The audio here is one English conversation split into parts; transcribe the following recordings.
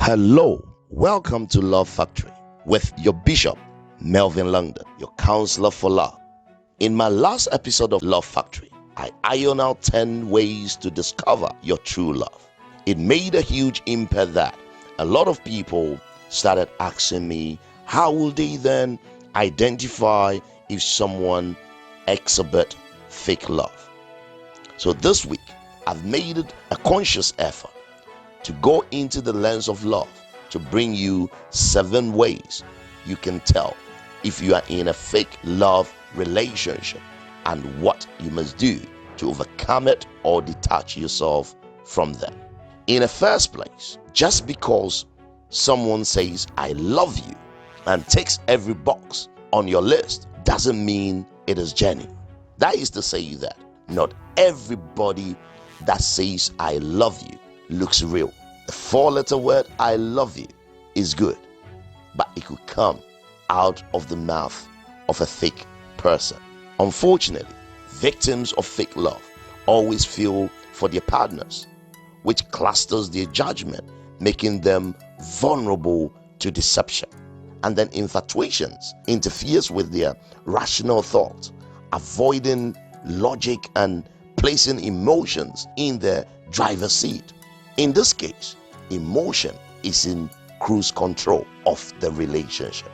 Hello, welcome to Love Factory with your Bishop, Melvin Longdon, your counselor for love. In my last episode of Love Factory, I ironed out 10 ways to discover your true love. It made a huge impact that a lot of people started asking me, how will they then identify if someone exhibits fake love? So this week, I've made it a conscious effort to go into the lens of love to bring you 7 ways you can tell if you are in a fake love relationship and what you must do to overcome it or detach yourself from them. In the first place, just because someone says I love you and ticks every box on your list doesn't mean it is genuine. That is to say that not everybody that says I love you looks real. The 4-letter word I love you is good, but it could come out of the mouth of a fake person. Unfortunately, victims of fake love always feel for their partners, which clusters their judgment, making them vulnerable to deception. And then infatuations interferes with their rational thought, avoiding logic and placing emotions in the driver's seat. In this case, emotion is in cruise control of the relationship.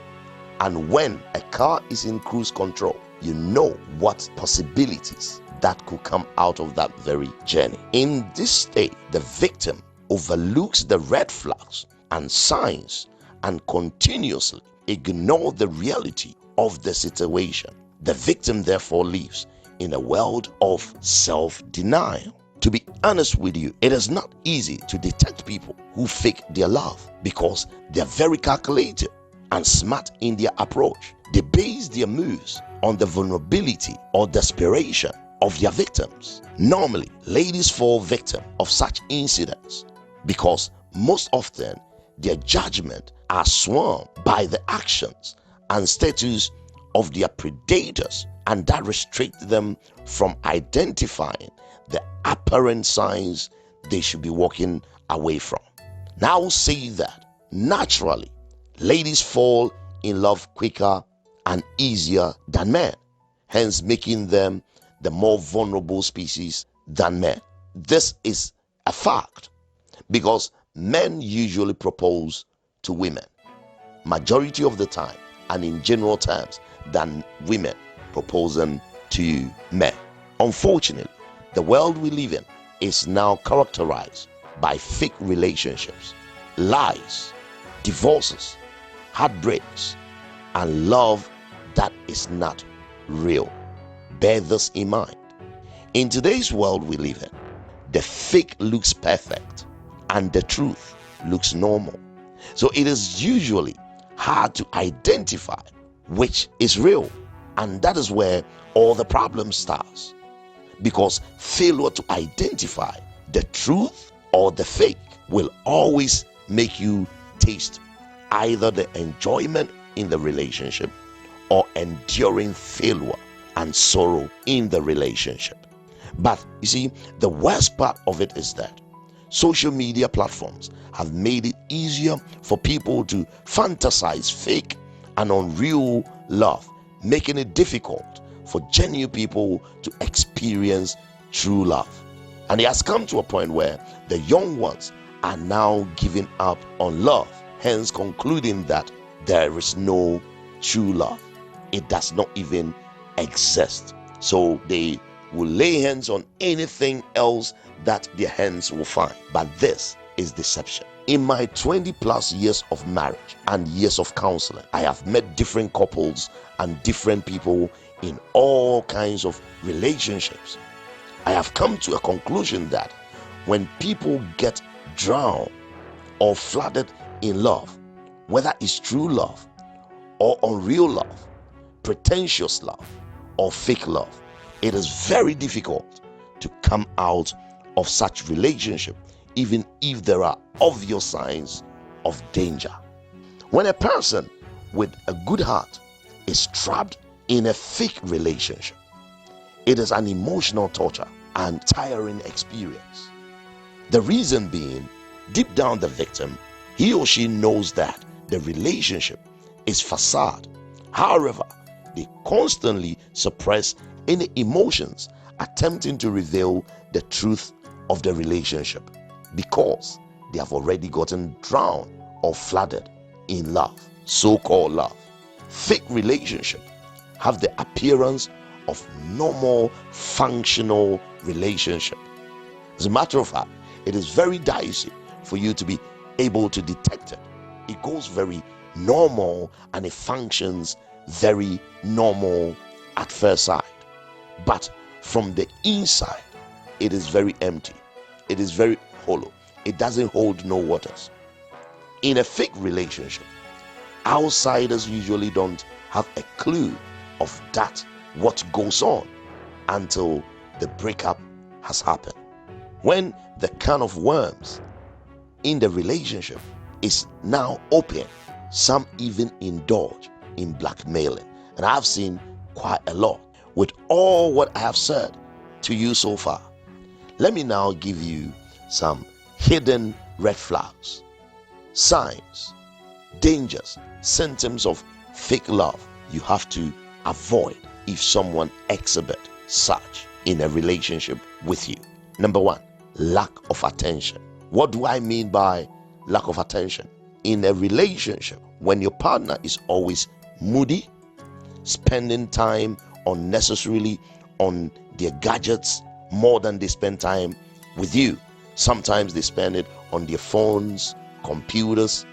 And when a car is in cruise control, you know what possibilities that could come out of that very journey. In this state, the victim overlooks the red flags and signs and continuously ignores the reality of the situation. The victim therefore lives in a world of self-denial. To be honest with you, it is not easy to detect people who fake their love because they are very calculated and smart in their approach. They base their moves on the vulnerability or desperation of their victims. Normally, ladies fall victim of such incidents because most often their judgment are swayed by the actions and status of their predators, and that restricts them from identifying the apparent signs they should be walking away from. Now say that naturally ladies fall in love quicker and easier than men, hence making them the more vulnerable species than men. This is a fact because men usually propose to women majority of the time and in general terms than women proposing to men. Unfortunately, the world we live in is now characterized by fake relationships, lies, divorces, heartbreaks, and love that is not real. Bear this in mind. In today's world we live in, the fake looks perfect and the truth looks normal. So it is usually hard to identify which is real, and that is where all the problem starts. Because failure to identify the truth or the fake will always make you taste either the enjoyment in the relationship or enduring failure and sorrow in the relationship. But you see, the worst part of it is that social media platforms have made it easier for people to fantasize fake and unreal love, making it difficult for genuine people to experience true love. And it has come to a point where the young ones are now giving up on love, hence concluding that there is no true love. It does not even exist. So they will lay hands on anything else that their hands will find. But this is deception. In my 20 plus years of marriage and years of counseling, I have met different couples and different people in all kinds of relationships. I have come to a conclusion that when people get drowned or flooded in love, whether it's true love or unreal love, pretentious love or fake love, it is very difficult to come out of such relationship, even if there are obvious signs of danger. When a person with a good heart is trapped in a fake relationship, it is an emotional torture and tiring experience. The reason being, deep down the victim He or she knows that the relationship is facade. However, they constantly suppress any emotions, attempting to reveal the truth of the relationship because they have already gotten drowned or flooded in love, so-called love. Fake relationships have the appearance of normal, functional relationship. As a matter of fact, it is very dicey for you to be able to detect it. It goes very normal and it functions very normal at first sight. But from the inside, it is very empty. It is very hollow. It doesn't hold no waters. In a fake relationship, outsiders usually don't have a clue of that, what goes on, until the breakup has happened. When the can of worms in the relationship is now open, some even indulge in blackmailing. And I've seen quite a lot. With all what I have said to you so far, let me now give you some hidden red flags, signs, dangers, symptoms of fake love you have to avoid if someone exhibits such in a relationship with you. Number one, lack of attention. What do I mean by lack of attention? In a relationship, when your partner is always moody, spending time unnecessarily on their gadgets more than they spend time with you. Sometimes they spend it on their phones, computers,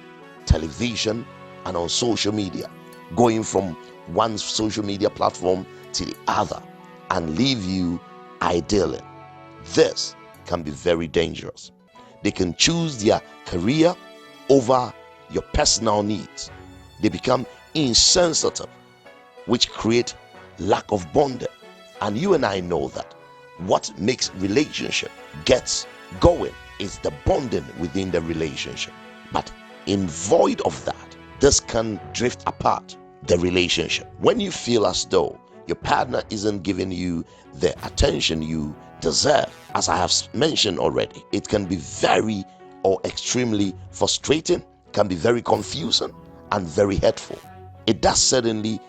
television, and on social media, going from one social media platform to the other and leave you idling. This can be very dangerous. They can choose their career over your personal needs. They become insensitive, which create lack of bonding. And you and I know that what makes relationship gets going is the bonding within the relationship. But in void of that, this can drift apart the relationship. When you feel as though your partner isn't giving you the attention you deserve, as I have mentioned already, it can be very or extremely frustrating, can be very confusing and very hurtful. It does certainly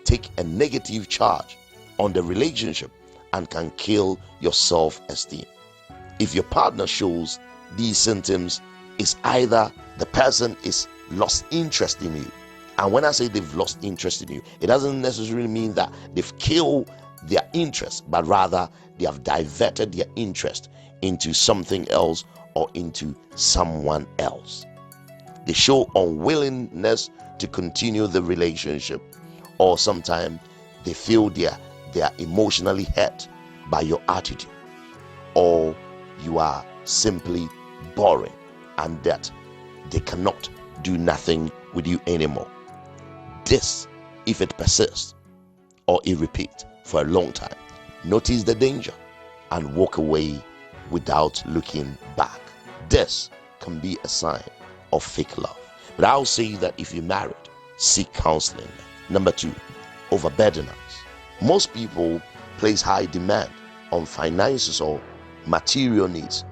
take a negative charge on the relationship and can kill your self-esteem. If your partner shows these symptoms, it's either the person is lost interest in you. And when I say they've lost interest in you, it doesn't necessarily mean that they've killed their interest, but rather they have diverted their interest into something else or into someone else. They show unwillingness to continue the relationship, or sometimes they feel they are emotionally hurt by your attitude, or you are simply boring and that they cannot do nothing with you anymore. This, if it persists or it repeats for a long time, notice the danger and walk away without looking back. This can be a sign of fake love. But I'll say that if you're married, seek counseling. Number two, overburdeners. Most people place high demand on finances or material needs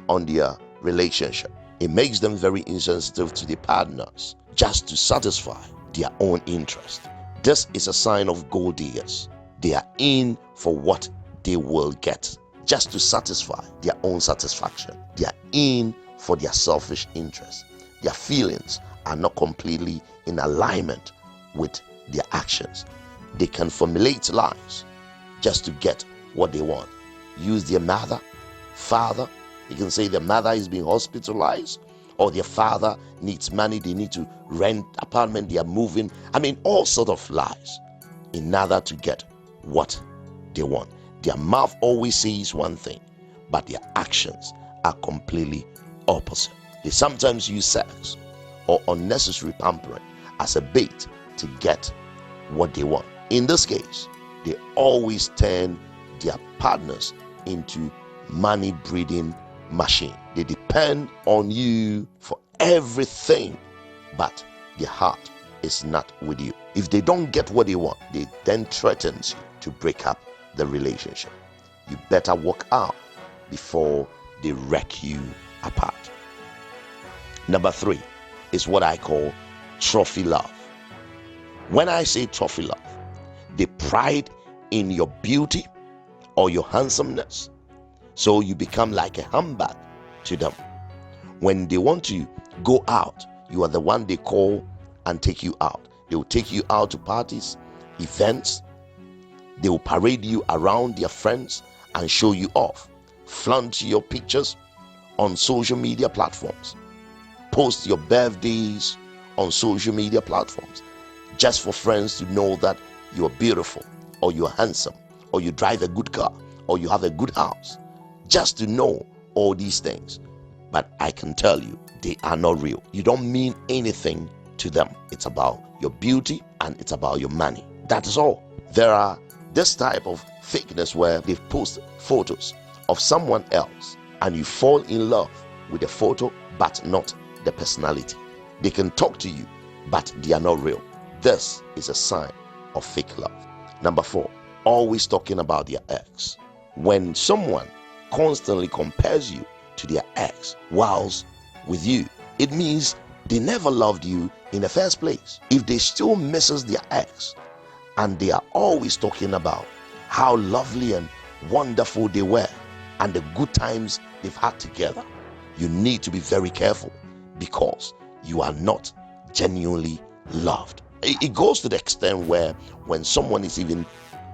on their relationship. It makes them very insensitive to their partners just to satisfy their own interest. This is a sign of gold diggers. They are in for what they will get, just to satisfy their own satisfaction. They are in for their selfish interest. Their feelings are not completely in alignment with their actions. They can formulate lies just to get what they want. Use their mother, father. You can say their mother is being hospitalized, or their father needs money, they need to rent apartment, they are moving. All sort of lies in order to get what they want. Their mouth always says one thing, but their actions are completely opposite. They sometimes use sex or unnecessary pampering as a bait to get what they want. In this case, they always turn their partners into money breeding machine. They depend on you for everything, but their heart is not with you. If they don't get what they want, they then threatens you to break up the relationship. You better walk out before they wreck you apart. Number three, is what I call trophy love. When I say trophy love, they pride in your beauty or your handsomeness, so you become like a handbag to them. When they want to go out, you are the one they call and take you out. They will take you out to parties, events. They will parade you around their friends and show you off. Flaunt your pictures on social media platforms. Post your birthdays on social media platforms just for friends to know that you're beautiful, or you're handsome, or you drive a good car, or you have a good house. Just to know all these things. But I can tell you, they are not real. You don't mean anything to them. It's about your beauty and it's about your money. That is all. There are this type of fakeness where they post photos of someone else and you fall in love with the photo but not the personality. They can talk to you but they are not real. This is a sign of fake love. Number 4, always talking about their ex. When someone constantly compares you to their ex whilst with you, it means they never loved you in the first place. If they still misses their ex and they are always talking about how lovely and wonderful they were and the good times they've had together, you need to be very careful, because you are not genuinely loved. It goes to the extent where when someone is even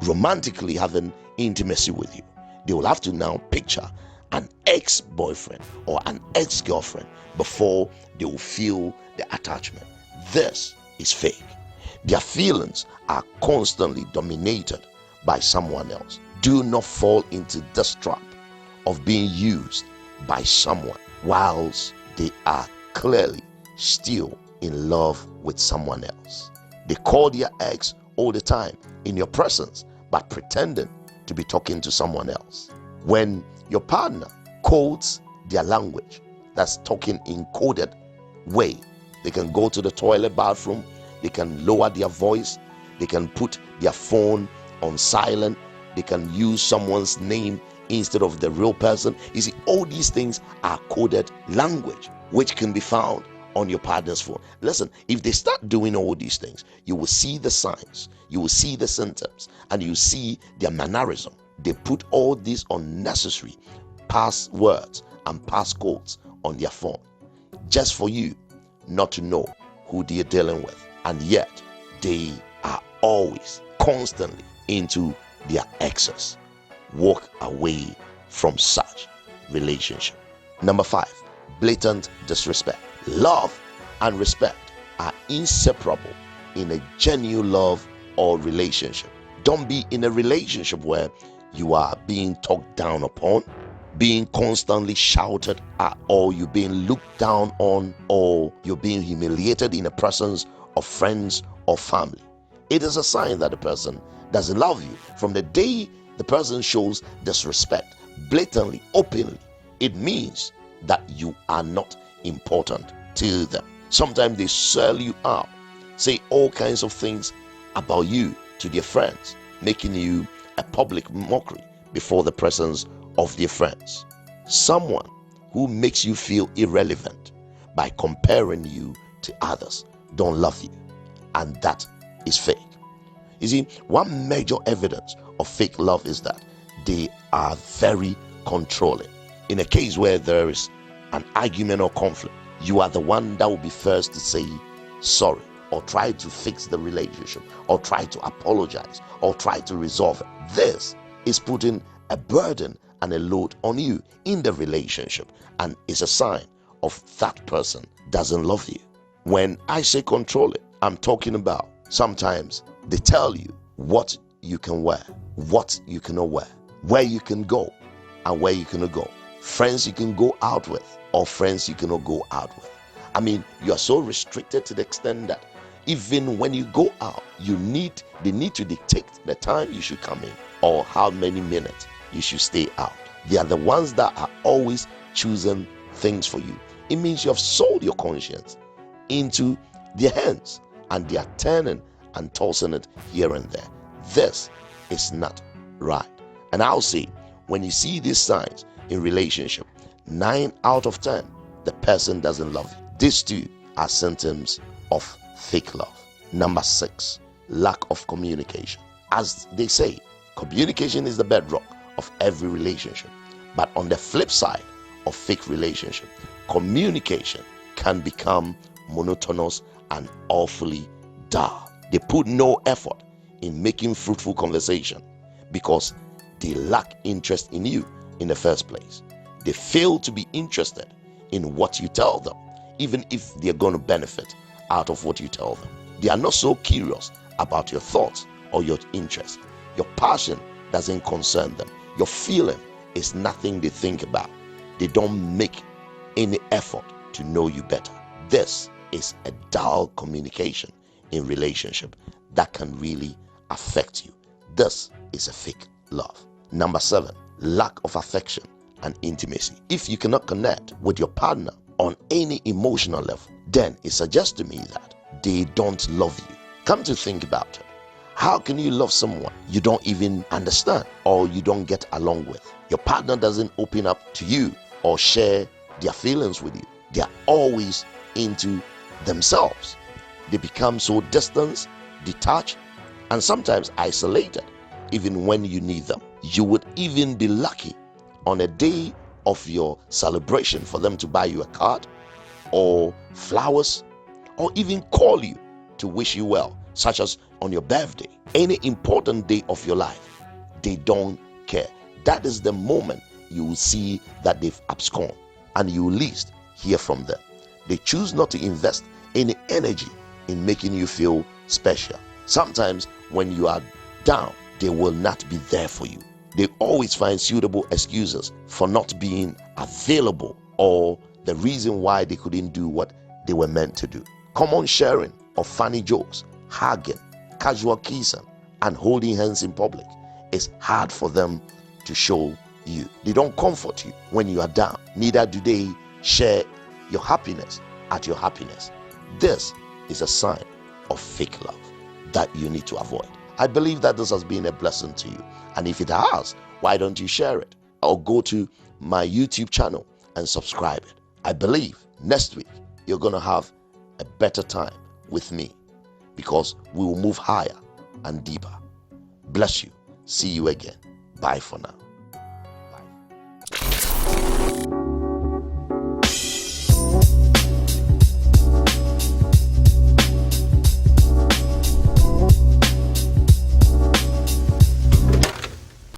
romantically having intimacy with you, they will have to now picture an ex-boyfriend or an ex-girlfriend before they will feel the attachment. This is fake. Their feelings are constantly dominated by someone else. Do not fall into this trap of being used by someone whilst they are clearly still in love with someone else. They call their ex all the time in your presence, but pretending to be talking to someone else. When your partner codes their language, that's talking in coded way, they can go to the toilet, bathroom, they can lower their voice, they can put their phone on silent, they can use someone's name instead of the real person. You see, all these things are coded language which can be found on your partner's phone. Listen, if they start doing all these things, you will see the signs, you will see the symptoms, and you see their mannerism. They put all these unnecessary passwords and passcodes on their phone just for you not to know who they're dealing with. And yet they are always constantly into their exes. Walk away from such relationship. Number 5, blatant disrespect. Love and respect are inseparable in a genuine love or relationship. Don't be in a relationship where you are being talked down upon, being constantly shouted at, or you're being looked down on, or you're being humiliated in the presence of friends or family. It is a sign that the person doesn't love you. From the day the person shows disrespect blatantly, openly, it means that you are not important to them. Sometimes they sell you out, say all kinds of things about you to their friends, making you a public mockery before the presence of their friends. Someone who makes you feel irrelevant by comparing you to others don't love you, and that is fake. You see, one major evidence of fake love is that they are very controlling. In a case where there is an argument or conflict, you are the one that will be first to say sorry, or try to fix the relationship, or try to apologize, or try to resolve it. This is putting a burden and a load on you in the relationship, and is a sign of that person doesn't love you. When I say controlling, I'm talking about sometimes they tell you what you can wear, what you cannot wear, where you can go and where you cannot go, friends you can go out with or friends you cannot go out with. I mean, you are so restricted to the extent that even when you go out, they need to dictate the time you should come in or how many minutes you should stay out. They are the ones that are always choosing things for you. It means you have sold your conscience into their hands, and they are turning and tossing it here and there. This is not right. And I'll say, when you see these signs in relationship, 9 out of 10, the person doesn't love you. These two are symptoms of fake love. Number 6, lack of communication. As they say, communication is the bedrock of every relationship. But on the flip side of fake relationship, communication can become monotonous and awfully dull. They put no effort in making fruitful conversation because they lack interest in you in the first place. They fail to be interested in what you tell them, even if they're going to benefit out of what you tell them. They are not so curious about your thoughts or your interest. Your passion doesn't concern them. Your feeling is nothing they think about. They don't make any effort to know you better. This is a dull communication in relationship that can really affect you. This is a fake love. Number 7, lack of affection and intimacy. If you cannot connect with your partner on any emotional level, then it suggests to me that they don't love you. Come to think about it. How can you love someone you don't even understand or you don't get along with? Your partner doesn't open up to you or share their feelings with you. They are always into themselves. They become so distant, detached, and sometimes isolated even when you need them. You would even be lucky on a day of your celebration for them to buy you a card or flowers or even call you to wish you well, such as on your birthday. Any important day of your life, they don't care. That is the moment you will see that they've absconded and you will least hear from them. They choose not to invest any energy in making you feel special. Sometimes when you are down, they will not be there for you. They always find suitable excuses for not being available or the reason why they couldn't do what they were meant to do. Common sharing of funny jokes, hugging, casual kissing, and holding hands in public is hard for them to show you. They don't comfort you when you are down. Neither do they share your happiness at your happiness. This is a sign of fake love that you need to avoid. I believe that this has been a blessing to you. And if it has, why don't you share it? Or go to my YouTube channel and subscribe it. I believe next week you're going to have a better time with me because we will move higher and deeper. Bless you. See you again. Bye for now.